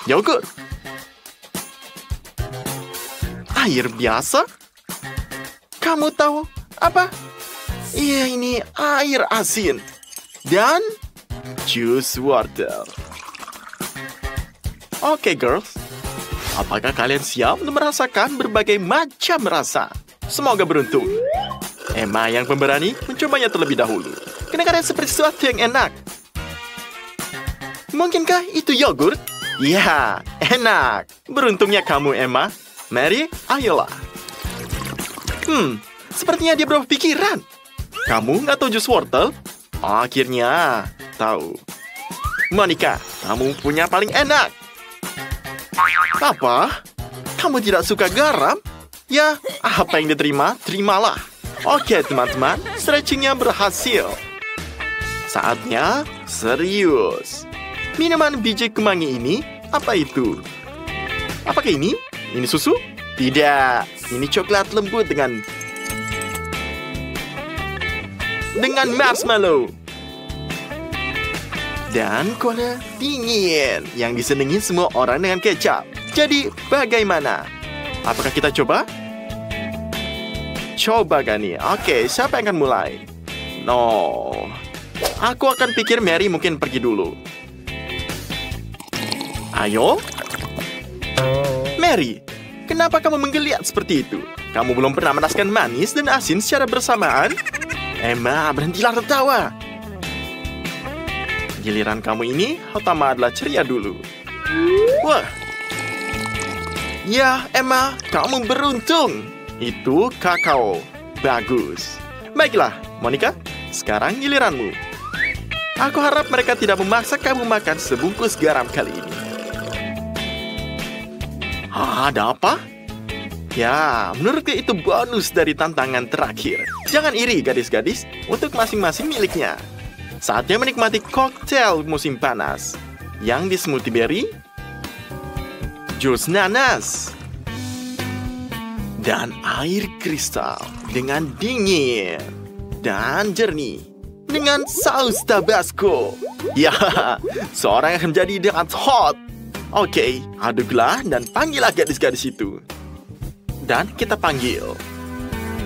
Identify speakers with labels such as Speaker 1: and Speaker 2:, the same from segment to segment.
Speaker 1: Yogurt. Air biasa? Kamu tahu apa? Iya, ini air asin. Dan jus wortel. Oke, girls. Apakah kalian siap untuk merasakan berbagai macam rasa? Semoga beruntung. Emma yang pemberani mencobanya terlebih dahulu. Kedengarannya seperti sesuatu yang enak. Mungkinkah itu yogurt? Ya, enak. Beruntungnya kamu, Emma. Mary, ayolah. Sepertinya dia berubah pikiran. Kamu nggak tahu jus wortel? Akhirnya tahu. Monica, kamu punya paling enak. Apa? Kamu tidak suka garam? Ya, apa yang diterima, terimalah. Oke, teman-teman, stretchingnya berhasil. Saatnya serius. Minuman biji kemangi ini, apa itu? Apakah ini? Ini susu? Tidak, ini coklat lembut dengan marshmallow. Dan cola dingin yang disenangi semua orang dengan kecap. Jadi, bagaimana? Apakah kita coba? Coba Gani. Oke, siapa yang akan mulai? No. Aku akan pikir Mary mungkin pergi dulu. Ayo. Mary, kenapa kamu menggeliat seperti itu? Kamu belum pernah merasakan manis dan asin secara bersamaan? Emma, berhentilah tertawa. Giliran kamu ini, utama adalah ceria dulu. Wah. Ya, Emma, kamu beruntung. Itu kakao. Bagus. Baiklah, Monica, sekarang giliranmu. Aku harap mereka tidak memaksa kamu makan sebungkus garam kali ini. Ada apa? Ya, menurutku itu bonus dari tantangan terakhir. Jangan iri, gadis-gadis, untuk masing-masing miliknya. Saatnya menikmati koktail musim panas. Yang di smoothie berry, jus nanas, dan air kristal dengan dingin dan jernih dengan saus tabasco. Ya, seorang akan menjadi dengan hot. Oke, aduklah dan panggillah gadis-gadis itu. Dan kita panggil.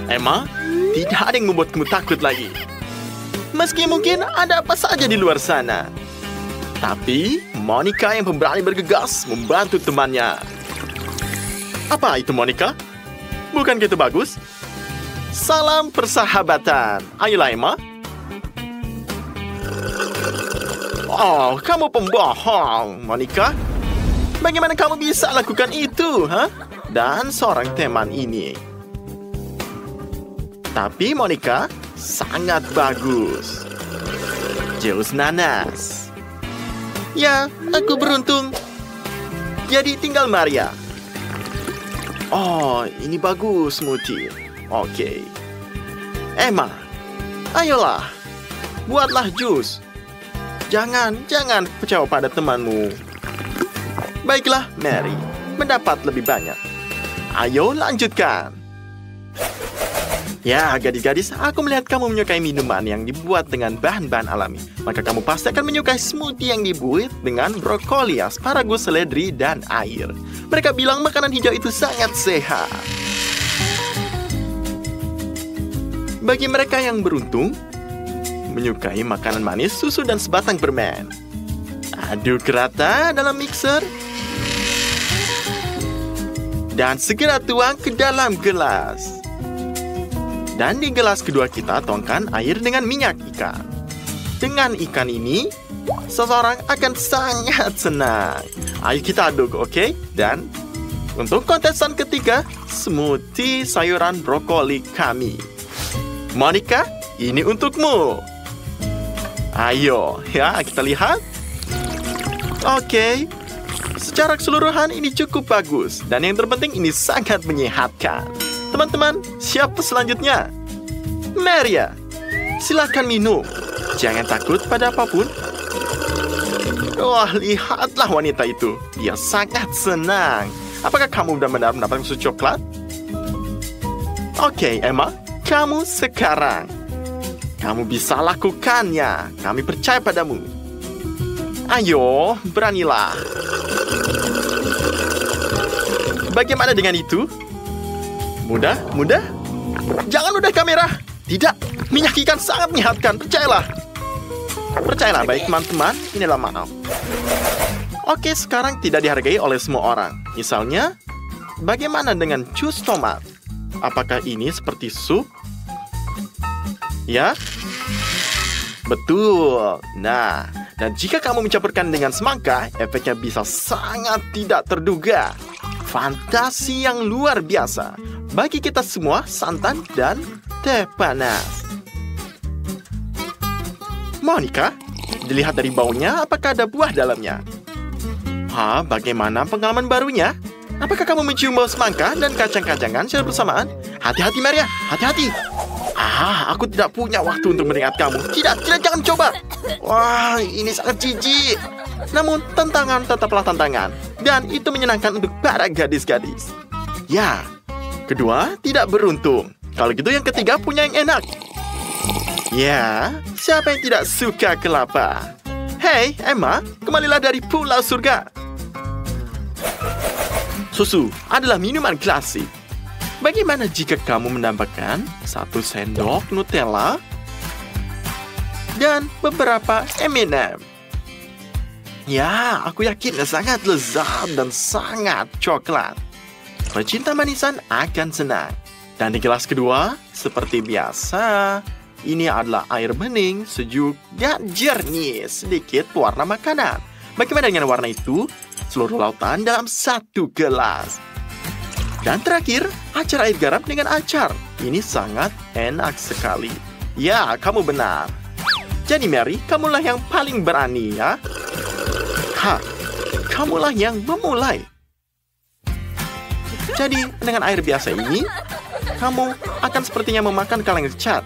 Speaker 1: Emma, tidak ada yang membuat kamu takut lagi. Meski mungkin ada apa saja di luar sana. Tapi, Monica yang pemberani bergegas membantu temannya. Apa itu, Monica? Bukan gitu bagus? Salam persahabatan. Ayolah, Emma. Oh, kamu pembohong, Monica. Bagaimana kamu bisa lakukan itu, ha? Dan seorang teman ini. Tapi Monica sangat bagus. Jus nanas. Ya, aku beruntung. Jadi tinggal Maria. Oh, ini bagus smoothie. Oke. Emma, ayolah. Buatlah jus. Jangan kecewa pada temanmu. Baiklah, Mary. Mendapat lebih banyak. Ayo lanjutkan. Ya, gadis-gadis, aku melihat kamu menyukai minuman yang dibuat dengan bahan-bahan alami. Maka kamu pasti akan menyukai smoothie yang dibuat dengan brokoli, asparagus, seledri, dan air. Mereka bilang makanan hijau itu sangat sehat. Bagi mereka yang beruntung, menyukai makanan manis, susu, dan sebatang permen. Aduk rata dalam mixer. Dan segera tuang ke dalam gelas. Dan di gelas kedua kita tuangkan air dengan minyak ikan. Dengan ikan ini, seseorang akan sangat senang. Ayo kita aduk, oke? Dan untuk kontestan ketiga, smoothie sayuran brokoli kami. Monica, ini untukmu. Ayo, ya kita lihat. Oke. Secara keseluruhan ini cukup bagus. Dan yang terpenting ini sangat menyehatkan. Teman-teman, siapa selanjutnya? Maria, silakan minum. Jangan takut pada apapun. Wah, lihatlah wanita itu. Dia sangat senang. Apakah kamu benar-benar mendapatkan susu coklat? Oke, Emma, kamu sekarang. Kamu bisa lakukannya. Kami percaya padamu. Ayo, beranilah. Bagaimana dengan itu? Mudah, mudah. Jangan udah kamera. Tidak, minyak ikan sangat menyehatkan, percayalah. Percayalah, baik teman-teman, inilah maaf. Oke, sekarang tidak dihargai oleh semua orang. Misalnya, bagaimana dengan jus tomat? Apakah ini seperti sup? Ya? Betul. Nah, dan jika kamu mencampurkan dengan semangka, efeknya bisa sangat tidak terduga. Fantasi yang luar biasa. Bagi kita semua, santan dan teh panas. Monica, dilihat dari baunya, apakah ada buah dalamnya? Bagaimana pengalaman barunya? Apakah kamu mencium bau semangka dan kacang-kacangan secara bersamaan? Hati-hati, Maria, hati-hati. Aku tidak punya waktu untuk meringat kamu. Tidak, jangan coba. Wah, ini sangat jijik. Namun, tantangan tetaplah tantangan. Dan itu menyenangkan untuk para gadis-gadis. Ya, kedua tidak beruntung. Kalau gitu yang ketiga punya yang enak. Ya, siapa yang tidak suka kelapa? Hei, Emma, kembalilah dari Pulau Surga. Susu adalah minuman klasik. Bagaimana jika kamu menambahkan 1 sendok Nutella dan beberapa M&M? Ya, aku yakin sangat lezat dan sangat coklat. Pecinta manisan akan senang. Dan di gelas kedua, seperti biasa, ini adalah air bening, sejuk, dan jernih. Sedikit warna makanan. Bagaimana dengan warna itu? Seluruh lautan dalam 1 gelas. Dan terakhir, acar air garam dengan acar. Ini sangat enak sekali. Ya, kamu benar. Jadi Mary, kamulah yang paling berani ya. Kamulah yang memulai. Jadi, dengan air biasa ini, kamu akan sepertinya memakan kaleng cat.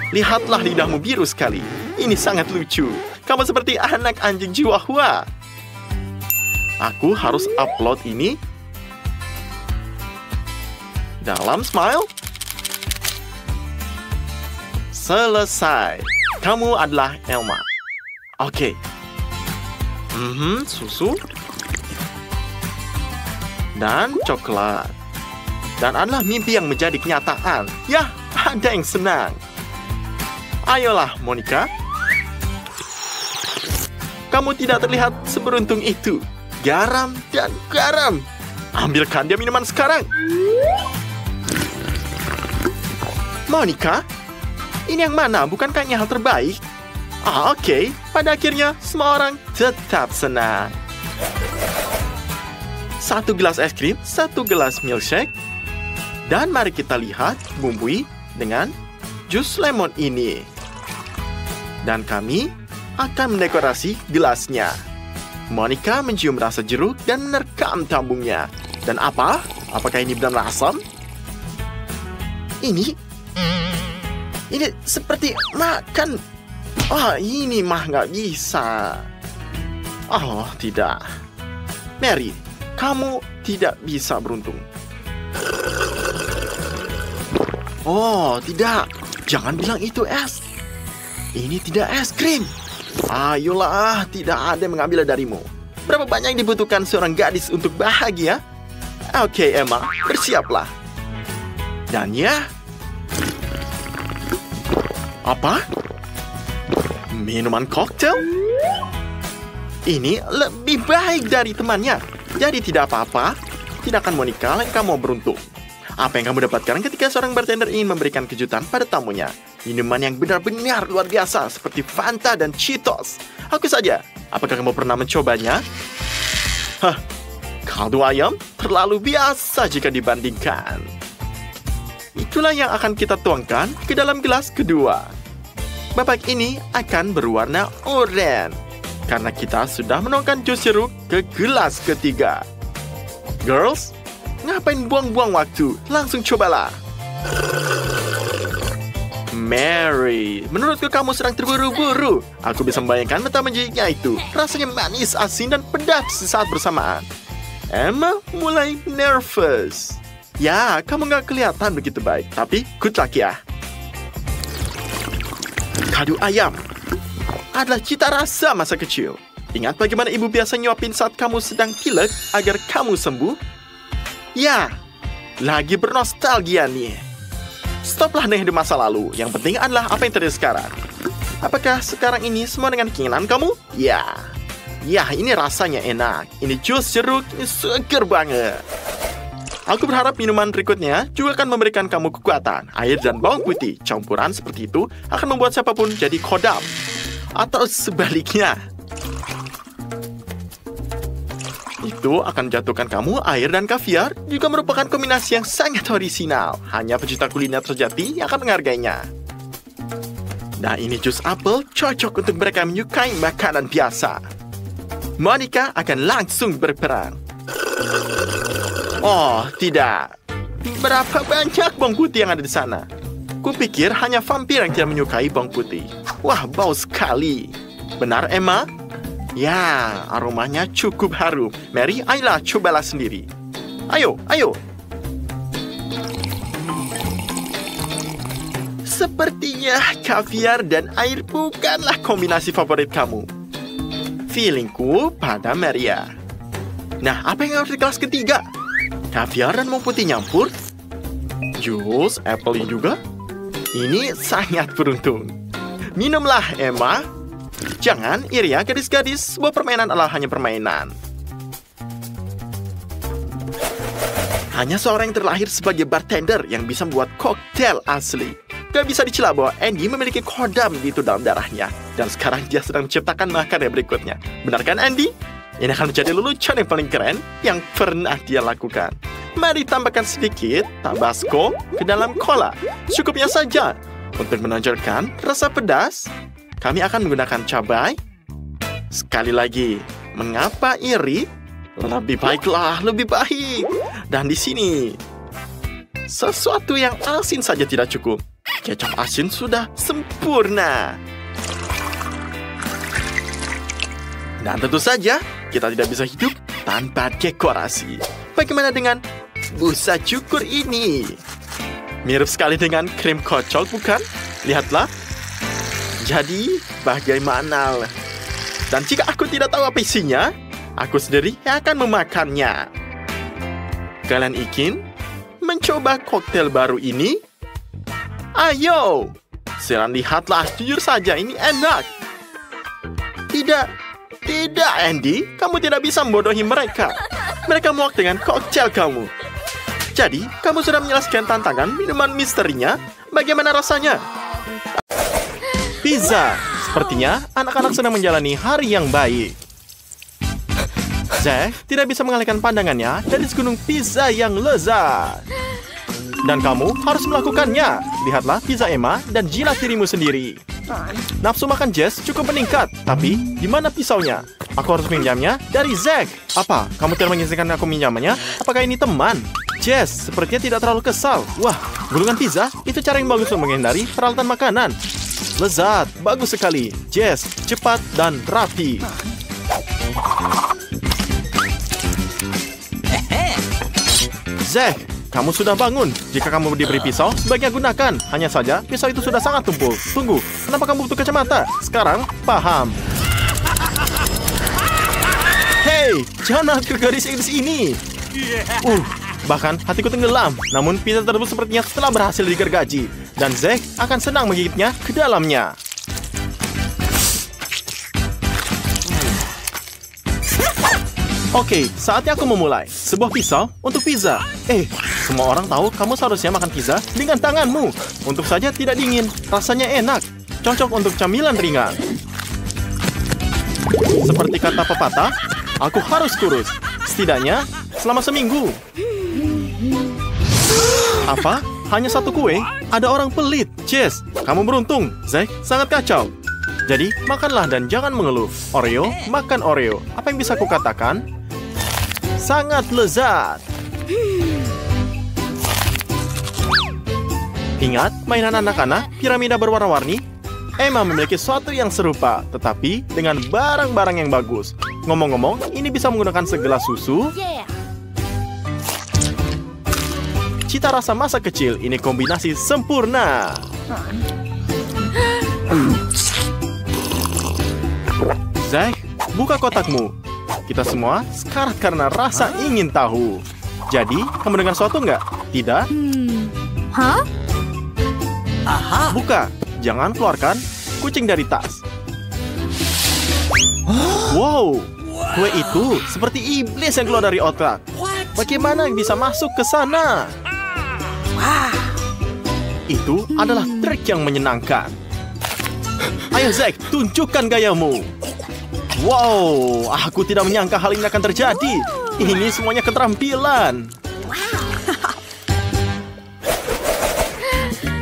Speaker 1: Lihatlah lidahmu biru sekali. Ini sangat lucu. Kamu seperti anak anjing Chihuahua. Aku harus upload ini dalam Smile. Selesai. Kamu adalah Elma. Oke. Susu. Dan coklat. Dan adalah mimpi yang menjadi kenyataan. Ya, ada yang senang. Ayolah, Monica. Kamu tidak terlihat seberuntung itu. Garam dan garam. Ambilkan dia minuman sekarang. Monica, ini yang mana? Bukankah ini hal terbaik? Oke. Pada akhirnya, semua orang tetap senang. 1 gelas es krim, 1 gelas milkshake. Dan mari kita lihat bumbui dengan jus lemon ini. Dan kami akan mendekorasi gelasnya. Monica mencium rasa jeruk dan menerkam tambungnya. Dan apa? Apakah ini benar asam? Ini seperti makan. Ini mah nggak bisa. Tidak. Mary, kamu tidak bisa beruntung. Tidak. Jangan bilang itu es. Ini tidak es krim. Ayolah, tidak ada yang mengambil darimu. Berapa banyak yang dibutuhkan seorang gadis untuk bahagia? Oke, Emma, bersiaplah. Dan ya... Apa? Minuman koktail? Ini lebih baik dari temannya. Jadi tidak apa-apa. Tidakkan Monica yang kamu beruntung. Apa yang kamu dapatkan ketika seorang bartender ingin memberikan kejutan pada tamunya? Minuman yang benar-benar luar biasa seperti Fanta dan Cheetos. Aku saja. Apakah kamu pernah mencobanya? Kaldu ayam terlalu biasa jika dibandingkan. Itulah yang akan kita tuangkan ke dalam gelas kedua. Babak ini akan berwarna oranye karena kita sudah menuangkan jus jeruk ke gelas ketiga. Girls, ngapain buang-buang waktu? Langsung cobalah. Mary, menurutku kamu sedang terburu-buru. Aku bisa membayangkan betapa menjijiknya itu. Rasanya manis, asin, dan pedas sesaat bersamaan. Emma mulai nervous. Ya, kamu nggak kelihatan begitu baik. Tapi, good luck ya. Kaldu ayam adalah cita rasa masa kecil. Ingat bagaimana ibu biasa nyuapin saat kamu sedang pilek agar kamu sembuh? Ya, lagi bernostalgia nih. Stoplah nih di masa lalu. Yang penting adalah apa yang terjadi sekarang. Apakah sekarang ini semua dengan keinginan kamu? Ya. Ya, ini rasanya enak. Ini jus jeruk, ini seger banget. Aku berharap minuman berikutnya juga akan memberikan kamu kekuatan. Air dan bawang putih campuran seperti itu akan membuat siapapun jadi kodam. Atau sebaliknya. Itu akan menjatuhkan kamu. Air dan kaviar juga merupakan kombinasi yang sangat orisinal. Hanya pecinta kuliner sejati yang akan menghargainya. Nah, ini jus apel cocok untuk mereka yang menyukai makanan biasa. Monica akan langsung berperang. Oh, tidak. Berapa banyak bawang putih yang ada di sana? Kupikir hanya vampir yang tidak menyukai bawang putih. Wah, bau sekali. Benar, Emma? Ya, aromanya cukup harum. Mary, ayolah, cobalah sendiri. Ayo, ayo. Sepertinya kaviar dan air bukanlah kombinasi favorit kamu. Feelingku pada Maria. Nah, apa yang harus di kelas ketiga? Kaviar dan bawang putih nyampur? Jus apple juga? Ini sangat beruntung. Minumlah, Emma. Jangan iri ya, gadis-gadis. Sebuah permainan adalah hanya permainan. Hanya seorang yang terlahir sebagai bartender yang bisa membuat koktail asli. Gak bisa dicela bahwa Andy memiliki kodam itu dalam darahnya. Dan sekarang dia sedang menciptakan makanan berikutnya. Benar kan, Andy? Ini akan menjadi lelucon yang paling keren yang pernah dia lakukan. Mari tambahkan sedikit Tabasco ke dalam cola. Cukupnya saja. Untuk menonjolkan rasa pedas, kami akan menggunakan cabai. Sekali lagi, mengapa iri? Lebih baiklah, lebih baik. Dan di sini, sesuatu yang asin saja tidak cukup. Kecap asin sudah sempurna. Dan tentu saja, kita tidak bisa hidup tanpa dekorasi. Bagaimana dengan busa cukur ini? Mirip sekali dengan krim kocok, bukan? Lihatlah. Jadi, bagaimana? Dan jika aku tidak tahu apa isinya, aku sendiri yang akan memakannya. Kalian ingin mencoba koktail baru ini? Ayo! Silakan lihatlah, jujur saja, ini enak. Tidak, Andy. Kamu tidak bisa membodohi mereka. Mereka muak dengan koktail kamu. Jadi, kamu sudah menjelaskan tantangan minuman misterinya. Bagaimana rasanya? Pizza. Sepertinya anak-anak sedang menjalani hari yang baik. Zack tidak bisa mengalihkan pandangannya dari segunung pizza yang lezat. Dan kamu harus melakukannya. Lihatlah pizza Emma dan jilat dirimu sendiri. Nafsu makan Jess cukup meningkat. Tapi, di mana pisaunya? Aku harus minjamnya dari Zack. Apa? Kamu tidak mengizinkan aku minjamnya? Apakah ini teman? Jess, sepertinya tidak terlalu kesal. Wah, gulungan pizza? Itu cara yang bagus untuk menghindari peralatan makanan. Lezat, bagus sekali. Jess, cepat dan rapi. Zack, kamu sudah bangun. Jika kamu diberi pisau, sebaiknya gunakan. Hanya saja, pisau itu sudah sangat tumpul. Tunggu, kenapa kamu butuh kacamata? Sekarang, paham. Hei, jangan ke garis Inggris ini. Bahkan hatiku tenggelam. Namun pizza tersebut sepertinya setelah berhasil digergaji. Dan Zack akan senang menggigitnya ke dalamnya. Oke, saatnya aku memulai. Sebuah pisau untuk pizza. Semua orang tahu kamu seharusnya makan pizza dengan tanganmu. Untuk saja tidak dingin, rasanya enak. Cocok untuk camilan ringan. Seperti kata pepatah, aku harus kurus. Setidaknya selama seminggu. Apa? Hanya satu kue? Ada orang pelit. Jess, kamu beruntung. Zack sangat kacau. Jadi, makanlah dan jangan mengeluh. Oreo, makan Oreo. Apa yang bisa aku katakan? Sangat lezat. Ingat mainan anak-anak piramida berwarna-warni? Emma memiliki sesuatu yang serupa, tetapi dengan barang-barang yang bagus. Ngomong-ngomong, ini bisa menggunakan segelas susu. Cita rasa masa kecil, ini kombinasi sempurna. Zack, buka kotakmu. Kita semua sekarat karena rasa ingin tahu. Jadi, kamu dengar sesuatu nggak? Tidak?
Speaker 2: Hah?
Speaker 1: Buka. Jangan keluarkan kucing dari tas. Wow, kue itu seperti iblis yang keluar dari otak. Bagaimana bisa masuk ke sana? Itu adalah trik yang menyenangkan. Ayo Zack, tunjukkan gayamu. Wow, aku tidak menyangka hal ini akan terjadi. Ini semuanya keterampilan.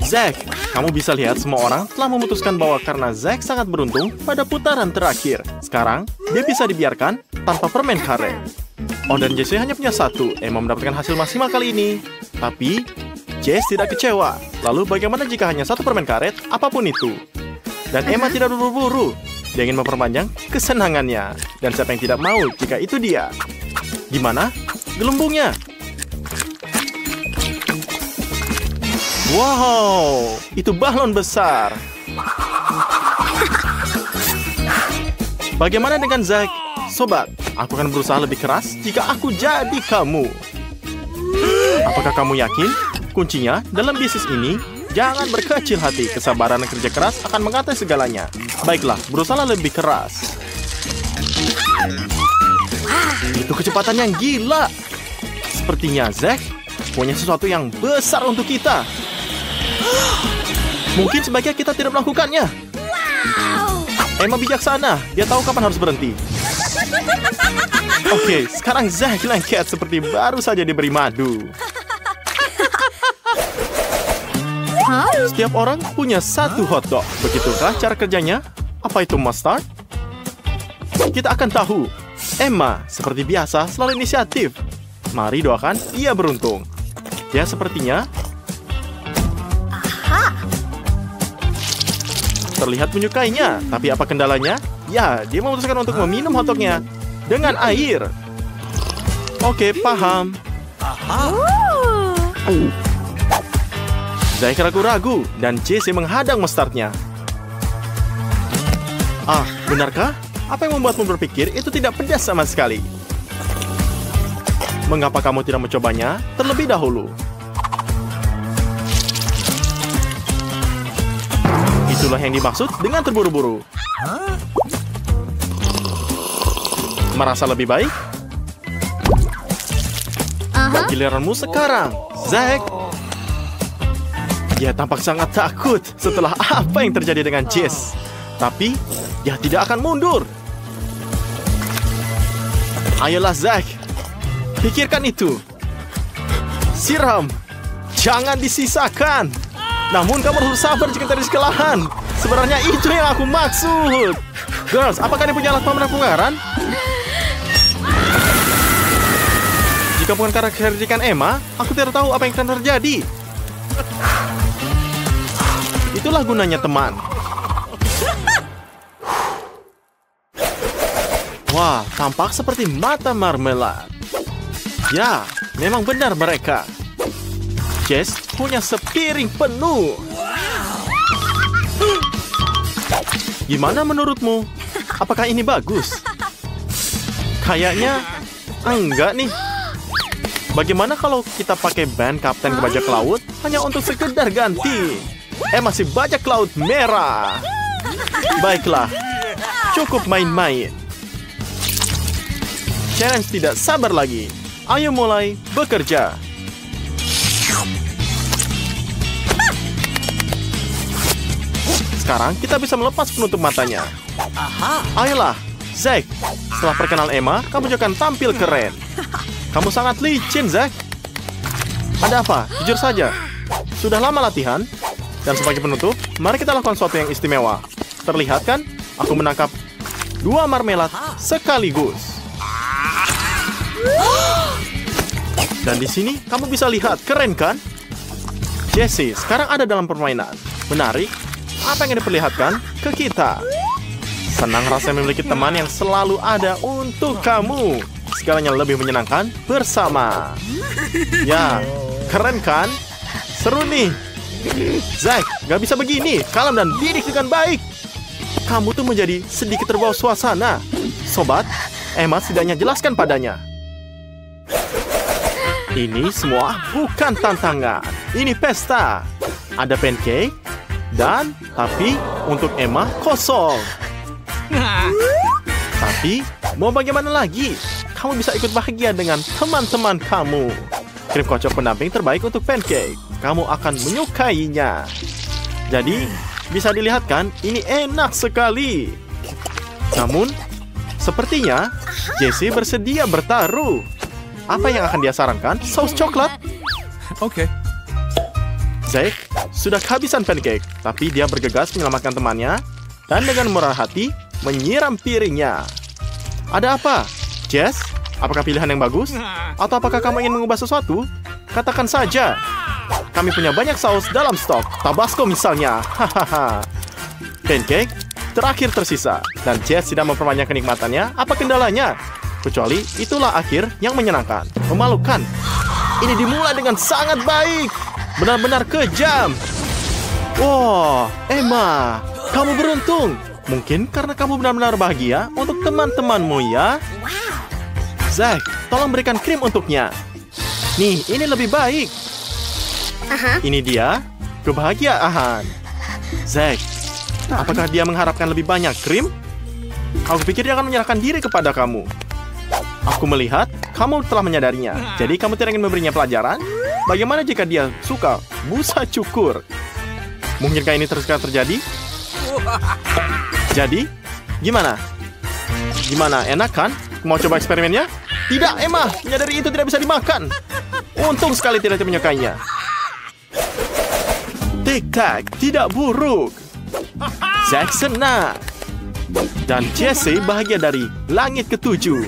Speaker 1: Zack, kamu bisa lihat semua orang telah memutuskan bahwa karena Zack sangat beruntung pada putaran terakhir. Sekarang, dia bisa dibiarkan tanpa permen karet. Oh, dan Jesse hanya punya satu. Emma mendapatkan hasil maksimal kali ini. Tapi, Jess tidak kecewa. Lalu bagaimana jika hanya satu permen karet, apapun itu? Dan Emma tidak berburu-buru. Dia ingin memperpanjang kesenangannya. Dan siapa yang tidak mau jika itu dia? Gimana? Gelembungnya. Wow, itu balon besar. Bagaimana dengan Zack? Sobat, aku akan berusaha lebih keras jika aku jadi kamu. Apakah kamu yakin? Kuncinya dalam bisnis ini, jangan berkecil hati. Kesabaran dan kerja keras akan mengatasi segalanya. Baiklah, berusaha lebih keras. Itu kecepatan yang gila. Sepertinya Zack punya sesuatu yang besar untuk kita. Mungkin sebaiknya kita tidak melakukannya. Emma bijaksana. Dia tahu kapan harus berhenti. Oke, sekarang Zack lengket seperti baru saja diberi madu. Setiap orang punya satu hotdog. Begitukah cara kerjanya? Apa itu mustard? Kita akan tahu. Emma, seperti biasa, selalu inisiatif. Mari doakan ia beruntung. Ya, sepertinya terlihat menyukainya. Tapi apa kendalanya? Ya, dia memutuskan untuk meminum hotdognya dengan air. Oke, paham. Zack ragu-ragu dan Jesse menghadang mustardnya. Ah, benarkah? Apa yang membuatmu berpikir itu tidak pedas sama sekali? Mengapa kamu tidak mencobanya terlebih dahulu? Itulah yang dimaksud dengan terburu-buru. Merasa lebih baik? Giliranmu sekarang, Zack. Dia tampak sangat takut setelah apa yang terjadi dengan Jess. Tapi, dia tidak akan mundur. Ayolah, Zack. Pikirkan itu. Siram. Jangan disisakan. Namun kamu harus sabar jika terjadi kesalahan. Sebenarnya itu yang aku maksud. Girls, apakah dia punya alat pemeran pengaran? Jika bukan karena kehadiran Emma, aku tidak tahu apa yang akan terjadi. Itulah gunanya teman. Wah, tampak seperti mata marmelat. Ya, memang benar mereka. Jess punya sepiring penuh. Gimana menurutmu? Apakah ini bagus? Kayaknya enggak nih. Bagaimana kalau kita pakai band Kapten Bajak Laut hanya untuk sekedar ganti? Masih bajak laut merah. Baiklah, cukup main-main. Challenge tidak sabar lagi. Ayo mulai bekerja. Sekarang kita bisa melepas penutup matanya. Ayolah, Zack. Setelah perkenal Emma, kamu juga akan tampil keren. Kamu sangat licin, Zack. Ada apa? Jujur saja. Sudah lama latihan. Dan sebagai penutup, mari kita lakukan sesuatu yang istimewa. Terlihat kan? Aku menangkap 2 marmelat sekaligus. Dan di sini kamu bisa lihat, keren kan? Jesse sekarang ada dalam permainan. Menarik. Apa yang diperlihatkan ke kita? Senang rasanya memiliki teman yang selalu ada untuk kamu. Segalanya lebih menyenangkan bersama. Ya, keren kan? Seru nih. Zack, gak bisa begini. Kalem dan didik dengan baik. Kamu tuh menjadi sedikit terbawa suasana. Sobat, Emma setidaknya jelaskan padanya. Ini semua bukan tantangan. Ini pesta. Ada pancake, dan tapi untuk Emma kosong. Tapi, mau bagaimana lagi? Kamu bisa ikut bahagia dengan teman-teman kamu. Krim kocok pendamping terbaik untuk pancake. Kamu akan menyukainya. Jadi, bisa dilihat kan, ini enak sekali. Namun, sepertinya Jessie bersedia bertaruh. Apa yang akan dia sarankan? Saus coklat?
Speaker 2: Oke.
Speaker 1: Zack sudah kehabisan pancake, tapi dia bergegas menyelamatkan temannya dan dengan murah hati menyiram piringnya. Ada apa? Jess, apakah pilihan yang bagus? Atau apakah kamu ingin mengubah sesuatu? Katakan saja. Kami punya banyak saus dalam stok. Tabasco misalnya. Hahaha. Pancake terakhir tersisa. Dan Jess tidak memperbanyak kenikmatannya. Apa kendalanya? Kecuali itulah akhir yang menyenangkan. Memalukan. Ini dimulai dengan sangat baik. Benar-benar kejam. Wah, Emma, kamu beruntung. Mungkin karena kamu benar-benar bahagia untuk teman-temanmu ya. Zack, tolong berikan krim untuknya. Nih, ini lebih baik. Ini dia, kebahagiaan. Zack, apakah dia mengharapkan lebih banyak krim? Aku pikir dia akan menyerahkan diri kepada kamu. Aku melihat kamu telah menyadarinya. Jadi kamu tidak ingin memberinya pelajaran? Bagaimana jika dia suka busa cukur? Mungkinkah ini terus terjadi? Jadi, gimana? Gimana, enak kan? Mau coba eksperimennya? Tidak, Emma. Menyadari itu tidak bisa dimakan. Untung sekali tidak menyukainya. Tic-tac, tidak buruk. Zack senang. Dan Jessie bahagia dari langit ketujuh.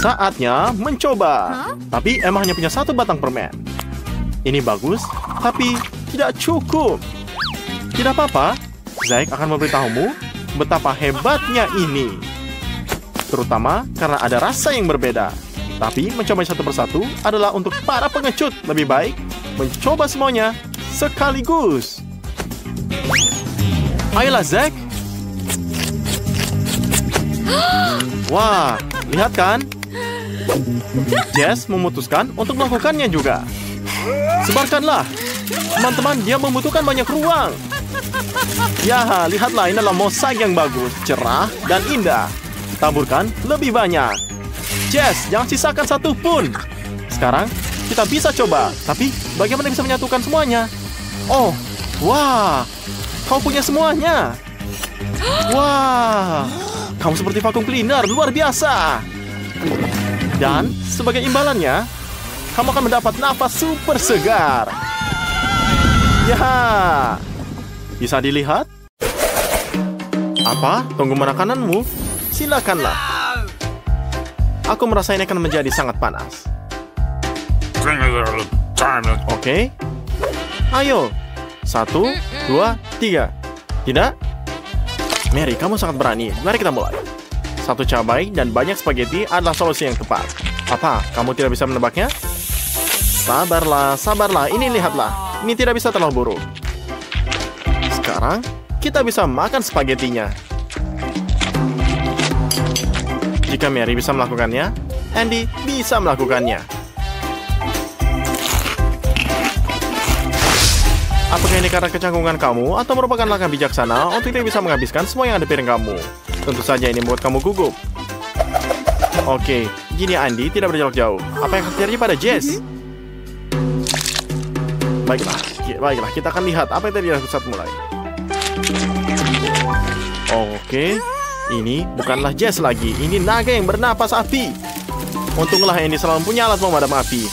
Speaker 1: Saatnya mencoba. Tapi Emma hanya punya satu batang permen. Ini bagus, tapi tidak cukup. Tidak apa-apa. Zack akan memberitahumu betapa hebatnya ini. Terutama karena ada rasa yang berbeda. Tapi mencoba satu persatu adalah untuk para pengecut. Lebih baik mencoba semuanya sekaligus. Ayolah, Zack. Wah, lihat kan? Jess memutuskan untuk melakukannya juga. Sebarkanlah. Teman-teman, dia membutuhkan banyak ruang. Ya, lihatlah, ini adalah mosaik yang bagus, cerah, dan indah. Taburkan lebih banyak. Jess, jangan sisakan satu pun. Sekarang, kita bisa coba. Tapi, bagaimana bisa menyatukan semuanya? Oh, wah. Kau punya semuanya. Wah. Kamu seperti vacuum cleaner, luar biasa. Dan, sebagai imbalannya, kamu akan mendapat nafas super segar. Ya. Bisa dilihat? Apa? Tunggu makananmu? Silakanlah. Aku merasa ini akan menjadi sangat panas. Oke. Ayo. 1, 2, 3. Tidak? Mary, kamu sangat berani. Mari kita mulai. 1 cabai dan banyak spaghetti adalah solusi yang tepat. Apa? Kamu tidak bisa menebaknya? Sabarlah, sabarlah. Ini lihatlah. Ini tidak bisa terlalu buruk. Sekarang, kita bisa makan spagettinya. Jika Mary bisa melakukannya, Andy bisa melakukannya. Apakah ini karena kecanggungan kamu atau merupakan langkah bijaksana untuk tidak bisa menghabiskan semua yang ada di piring kamu? Tentu saja ini membuat kamu gugup. Oke, gini Andy tidak berjarak jauh. Apa yang akan terjadi pada Jess? Baiklah, kita akan lihat apa yang terjadi saat mulai. Oke, ini bukanlah Jess lagi. Ini naga yang bernapas api. Untunglah Andy selalu punya alat pemadam api.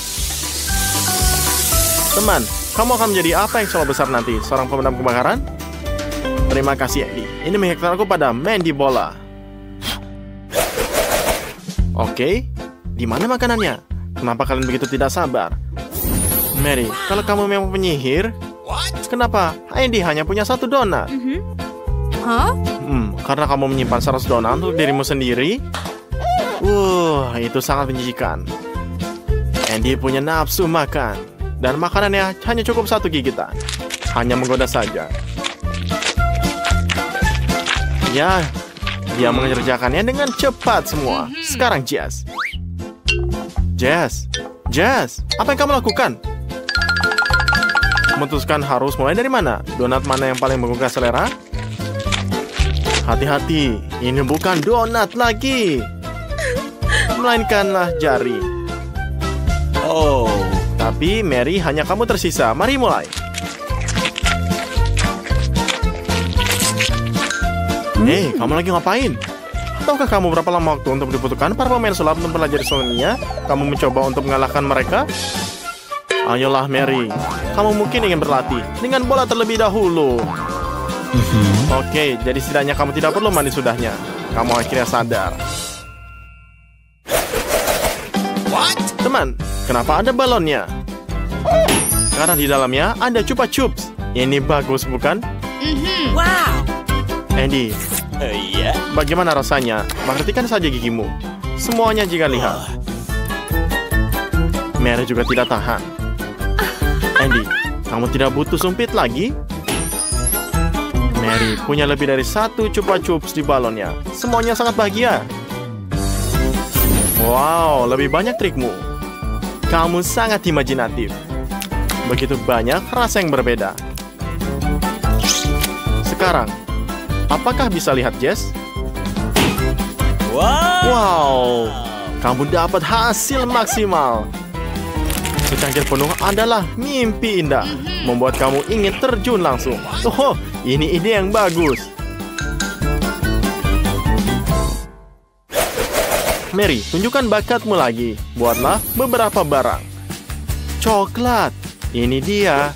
Speaker 1: Teman, kamu akan menjadi apa yang selalu besar nanti? Seorang pemadam kebakaran? Terima kasih, Andy. Ini mengingatkan aku pada Mandy Bola. Oke, di mana makanannya? Kenapa kalian begitu tidak sabar? Mary, kalau kamu memang penyihir, kenapa Andy hanya punya 1 donat? Karena kamu menyimpan 100 donat untuk dirimu sendiri? Itu sangat menjijikan. Andy punya nafsu makan. Dan makanannya hanya cukup 1 gigitan. Hanya menggoda saja. Ya, Dia mengerjakannya dengan cepat semua. Sekarang Jess. Jess, apa yang kamu lakukan? Memutuskan harus mulai dari mana? Donat mana yang paling menggugah selera? Hati-hati, ini bukan donat lagi, melainkanlah jari. Oh, tapi Mary, hanya kamu tersisa. Mari mulai. Hei, kamu lagi ngapain? Tahukah kamu berapa lama waktu untuk dibutuhkan para pemain sulap untuk mempelajari seninya? Kamu mencoba untuk mengalahkan mereka? Ayolah Mary, kamu mungkin ingin berlatih dengan bola terlebih dahulu. Oke, jadi setidaknya kamu tidak perlu mandi sudahnya. Kamu akhirnya sadar. Teman, kenapa ada balonnya? Karena di dalamnya ada Chupa Chups. Ini bagus, bukan?
Speaker 2: Wow.
Speaker 1: Andy, bagaimana rasanya? Perhatikan saja gigimu. Semuanya jika lihat. Mary juga tidak tahan. Andy, kamu tidak butuh sumpit lagi? Mary punya lebih dari 1 Chupa Chups di balonnya. Semuanya sangat bahagia. Wow, lebih banyak trikmu. Kamu sangat imajinatif. Begitu banyak rasa yang berbeda. Sekarang, apakah bisa lihat Jess? Wow, kamu dapat hasil maksimal. Secangkir penuh adalah mimpi indah, membuat kamu ingin terjun langsung. Oh, ini ide yang bagus. Mary, tunjukkan bakatmu lagi. Buatlah beberapa barang. Coklat, ini dia.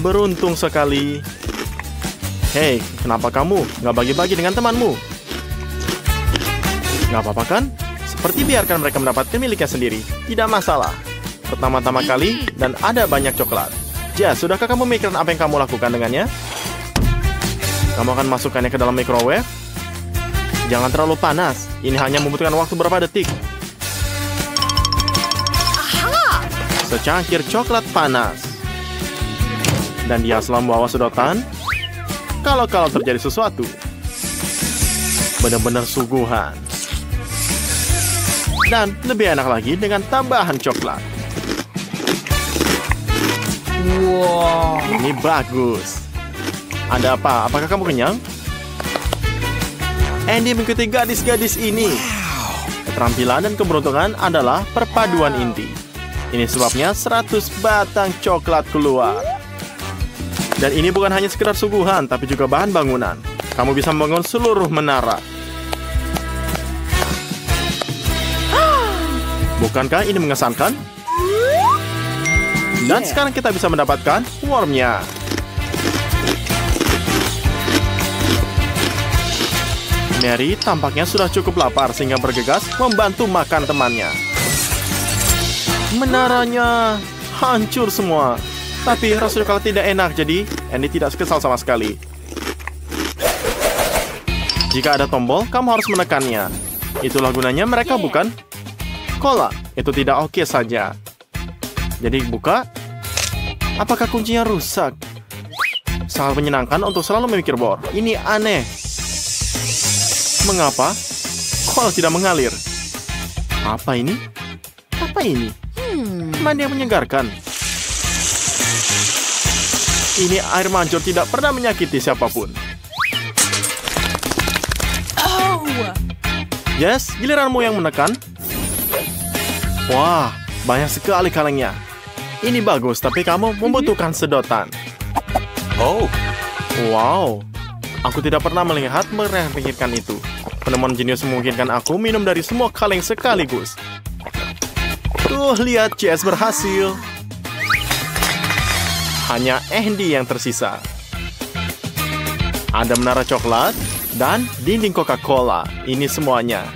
Speaker 1: Beruntung sekali. Hei, kenapa kamu nggak bagi-bagi dengan temanmu? Nggak apa-apa kan? Seperti biarkan mereka mendapatkan miliknya sendiri. Tidak masalah. Pertama-tama kali dan ada banyak coklat. Jess, sudahkah kamu memikirkan apa yang kamu lakukan dengannya? Kamu akan masukkannya ke dalam microwave? Jangan terlalu panas. Ini hanya membutuhkan waktu beberapa detik. Secangkir coklat panas. Dan dia selalu membawa sedotan. Kalau terjadi sesuatu. Benar-benar suguhan. Dan lebih enak lagi dengan tambahan coklat. Wow, ini bagus. Ada apa? Apakah kamu kenyang? Andy mengikuti gadis-gadis ini. Keterampilan dan keberuntungan adalah perpaduan inti. Ini sebabnya 100 batang coklat keluar. Dan ini bukan hanya sekedar suguhan, tapi juga bahan bangunan. Kamu bisa membangun seluruh menara. Bukankah ini mengesankan? Dan sekarang kita bisa mendapatkan wormnya. Mary tampaknya sudah cukup lapar sehingga bergegas membantu makan temannya. Menaranya hancur semua. Tapi rasanya kalau tidak enak, jadi Andy tidak kesal sama sekali. Jika ada tombol, kamu harus menekannya. Itulah gunanya mereka, bukan? Cola, itu tidak oke saja. Jadi buka. Apakah kuncinya rusak? Sangat menyenangkan untuk selalu memikir bor. Ini aneh. Mengapa? Cola tidak mengalir. Apa ini? Apa ini? Mandi yang menyegarkan. Ini air mancur tidak pernah menyakiti siapapun. Yes, giliranmu yang menekan. Wah, banyak sekali kalengnya. Ini bagus, tapi kamu membutuhkan sedotan. Oh, wow. Aku tidak pernah melihat mereka memikirkan itu. Penemuan jenius memungkinkan aku minum dari semua kaleng sekaligus. Tuh, lihat, Jess berhasil. Hanya Andy yang tersisa. Ada menara coklat dan dinding Coca-Cola. Ini semuanya.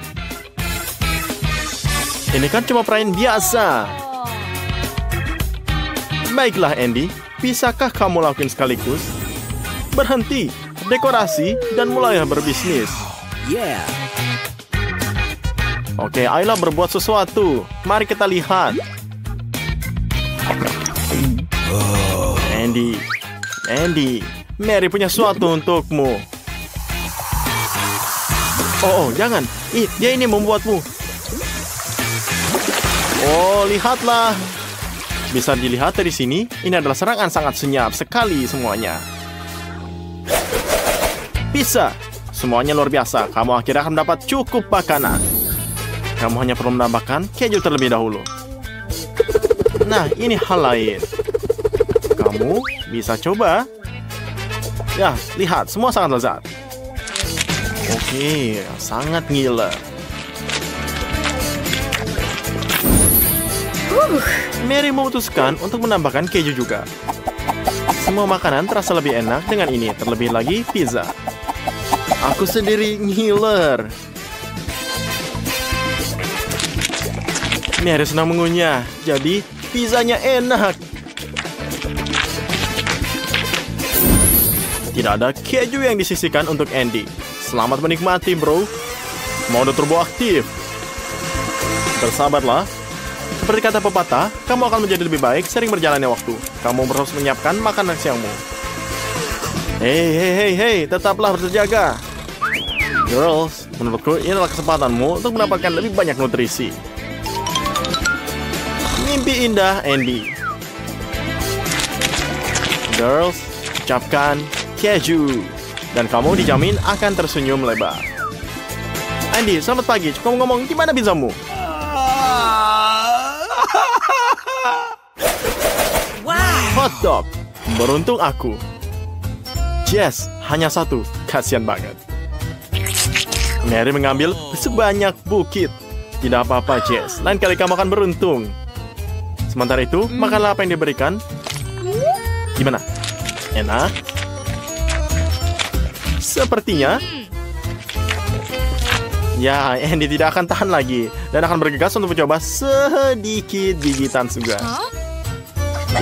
Speaker 1: Ini kan cuma perayaan biasa. Baiklah Andy, bisakah kamu lakuin sekaligus? Berhenti, dekorasi, dan mulailah berbisnis. Oke, ayolah berbuat sesuatu. Mari kita lihat. Andy, Mary punya sesuatu untukmu. Oh, jangan. Dia ini membuatmu. Oh, lihatlah. Bisa dilihat dari sini, ini adalah serangan sangat senyap sekali semuanya. Bisa. Semuanya luar biasa. Kamu akhirnya akan mendapat cukup makanan. Kamu hanya perlu menambahkan keju terlebih dahulu. Nah, ini hal lain. Kamu bisa coba. Ya, lihat, semua sangat lezat. Oke, sangat ngiler. Mary memutuskan untuk menambahkan keju juga. Semua makanan terasa lebih enak dengan ini, terlebih lagi pizza. Aku sendiri ngiler. Mary senang mengunyah, jadi pizzanya enak. Tidak ada keju yang disisihkan untuk Andy. Selamat menikmati, bro. Mode turbo aktif. Bersabarlah. Seperti kata pepatah, kamu akan menjadi lebih baik sering berjalannya waktu. Kamu harus menyiapkan makanan siangmu. Hei, tetaplah berjaga. Girls, menurutku ini adalah kesempatanmu untuk mendapatkan lebih banyak nutrisi. Mimpi indah, Andy. Girls, ucapkan keju. Dan kamu dijamin akan tersenyum lebar. Andy, selamat pagi. Kamu ngomong, gimana pizzamu? Hotdog. Beruntung aku. Jess, hanya satu. Kasian banget. Mary mengambil sebanyak bukit. Tidak apa-apa, Jess. Lain kali kamu akan beruntung. Sementara itu, makanlah apa yang diberikan. Gimana? Enak? Sepertinya. Ya, Andy tidak akan tahan lagi. Dan akan bergegas untuk mencoba sedikit gigitan juga.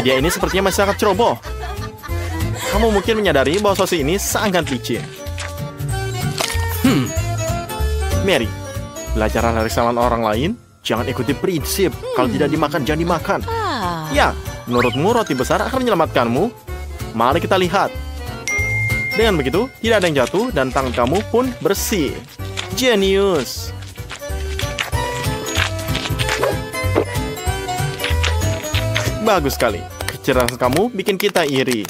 Speaker 1: Dia ini sepertinya masih sangat ceroboh. Kamu mungkin menyadari bahwa sosis ini sangat licin. Mary, belajarlah dari kesalahan orang lain. Jangan ikuti prinsip, kalau tidak dimakan, jangan dimakan. Ya, menurutmu roti besar akan menyelamatkanmu? Mari kita lihat. Dengan begitu, tidak ada yang jatuh dan tangan kamu pun bersih. Jenius. Bagus sekali. Kecerdasan kamu bikin kita iri.